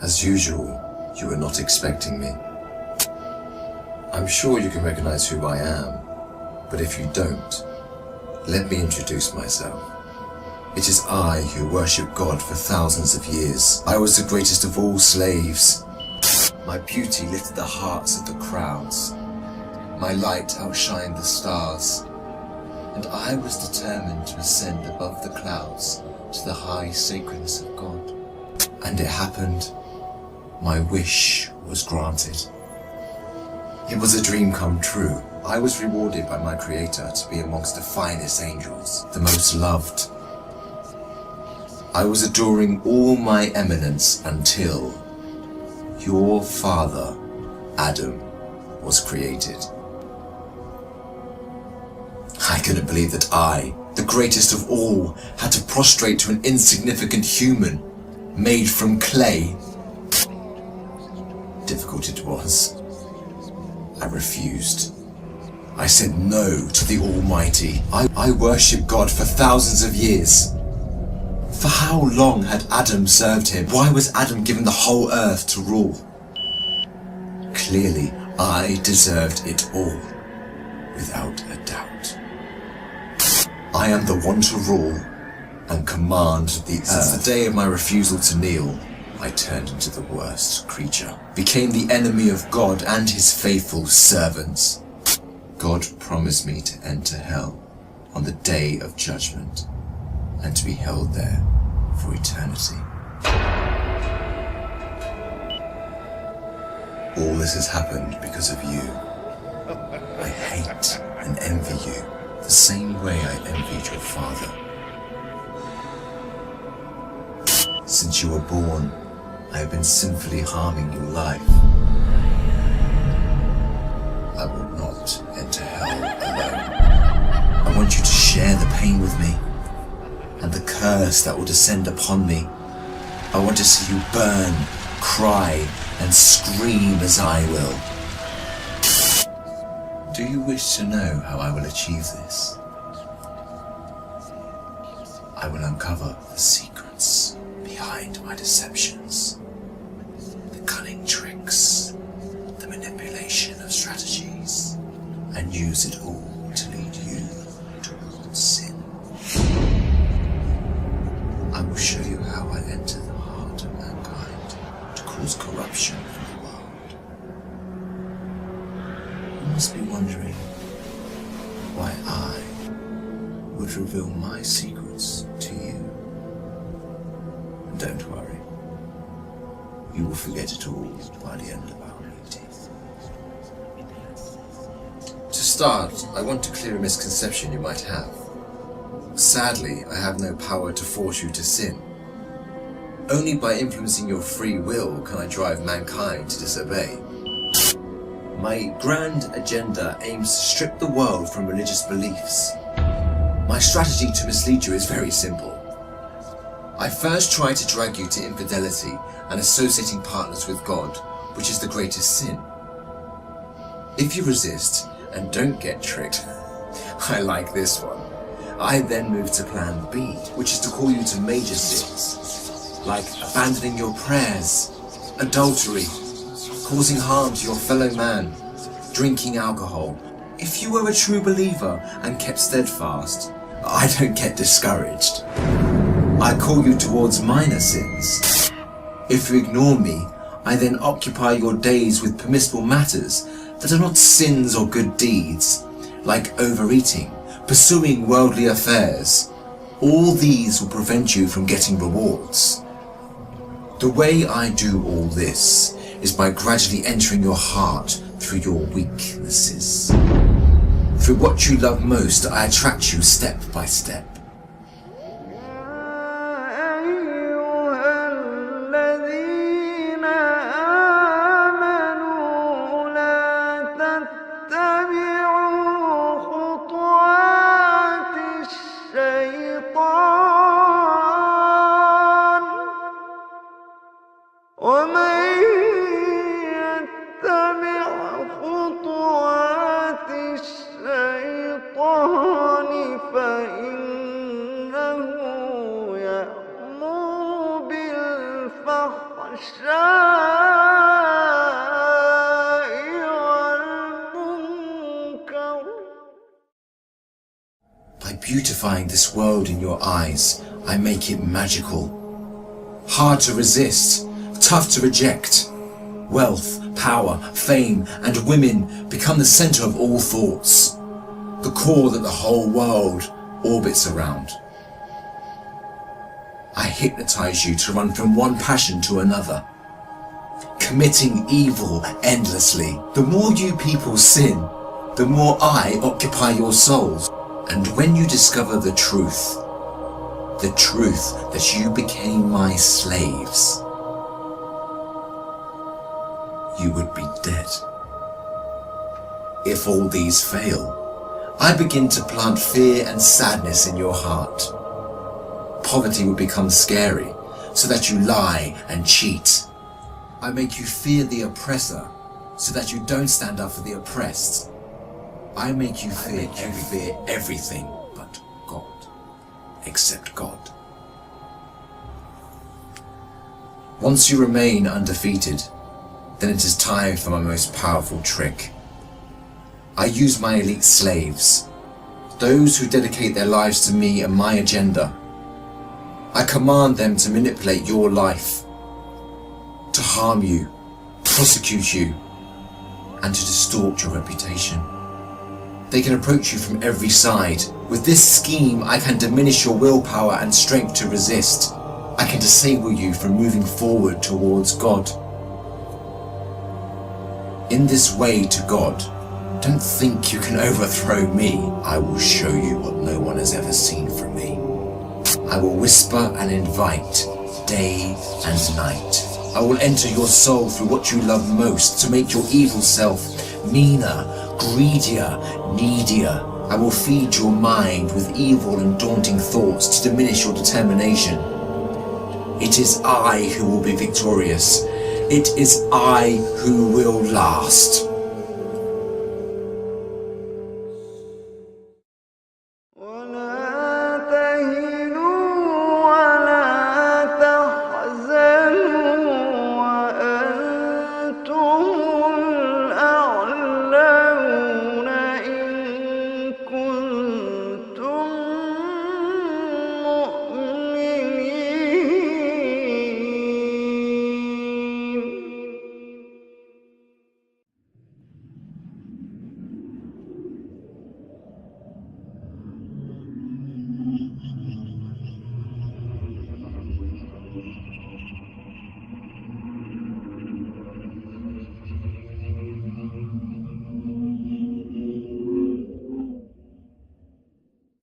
As usual, you were not expecting me. I'm sure you can recognize who I am, but if you don't, let me introduce myself. It is I who worship God for thousands of years. I was the greatest of all slaves. My beauty lifted the hearts of the crowds. My light outshined the stars. And I was determined to ascend above the clouds to the high sacredness of God. And it happened. My wish was granted. It was a dream come true. I was rewarded by my Creator to be amongst the finest angels, the most loved. I was adoring all my eminence until your father, Adam, was created. I couldn't believe that I, the greatest of all, had to prostrate to an insignificant human made from clay. Difficult it was. I refused. I said no to the Almighty. I worshipped God for thousands of years. For how long had Adam served him? Why was Adam given the whole earth to rule? Clearly, I deserved it all, without a doubt. I am the one to rule and command the earth. Since the day of my refusal to kneel, I turned into the worst creature, became the enemy of God and his faithful servants. God promised me to enter hell on the day of judgment and to be held there for eternity. All this has happened because of you. I hate and envy you the same way I envied your father. Since you were born, I have been sinfully harming your life. I will not enter hell alone. I want you to share the pain with me and the curse that will descend upon me. I want to see you burn, cry, and scream as I will. Do you wish to know how I will achieve this? I will uncover the secrets behind my deceptions, the cunning tricks, the manipulation of strategies, and use it all to lead you towards sin. I will show you how I enter the heart of mankind to cause corruption in the world. You must be wondering why I would reveal my secrets to you. And don't worry, you will forget it all by the end of our meeting. To start, I want to clear a misconception you might have. Sadly, I have no power to force you to sin. Only by influencing your free will can I drive mankind to disobey. My grand agenda aims to strip the world from religious beliefs. My strategy to mislead you is very simple. I first try to drag you to infidelity and associating partners with God, which is the greatest sin. If you resist and don't get tricked, I like this one. I then move to plan B, which is to call you to major sins, like abandoning your prayers, adultery, causing harm to your fellow man, drinking alcohol. If you were a true believer and kept steadfast, I don't get discouraged. I call you towards minor sins. If you ignore me, I then occupy your days with permissible matters that are not sins or good deeds, like overeating, pursuing worldly affairs. All these will prevent you from getting rewards. The way I do all this is by gradually entering your heart through your weaknesses. Through what you love most, I attract you step by step. الشيطان فإن beautifying this world in your eyes, I make it magical. Hard to resist, tough to reject. Wealth, power, fame, and women become the center of all thoughts, the core that the whole world orbits around. I hypnotize you to run from one passion to another, committing evil endlessly. The more you people sin, the more I occupy your souls. And when you discover the truth that you became my slaves, you would be dead. If all these fail, I begin to plant fear and sadness in your heart. Poverty would become scary, so that you lie and cheat. I make you fear the oppressor, so that you don't stand up for the oppressed. I make you fear everything but God, except God. Once you remain undefeated, then it is time for my most powerful trick. I use my elite slaves, those who dedicate their lives to me and my agenda. I command them to manipulate your life, to harm you, prosecute you, and to distort your reputation. They can approach you from every side. With this scheme, I can diminish your willpower and strength to resist. I can disable you from moving forward towards God. In this way to God, don't think you can overthrow me. I will show you what no one has ever seen from me. I will whisper and invite day and night. I will enter your soul through what you love most to make your evil self meaner, greedier, needier. I will feed your mind with evil and daunting thoughts to diminish your determination. It is I who will be victorious. It is I who will last.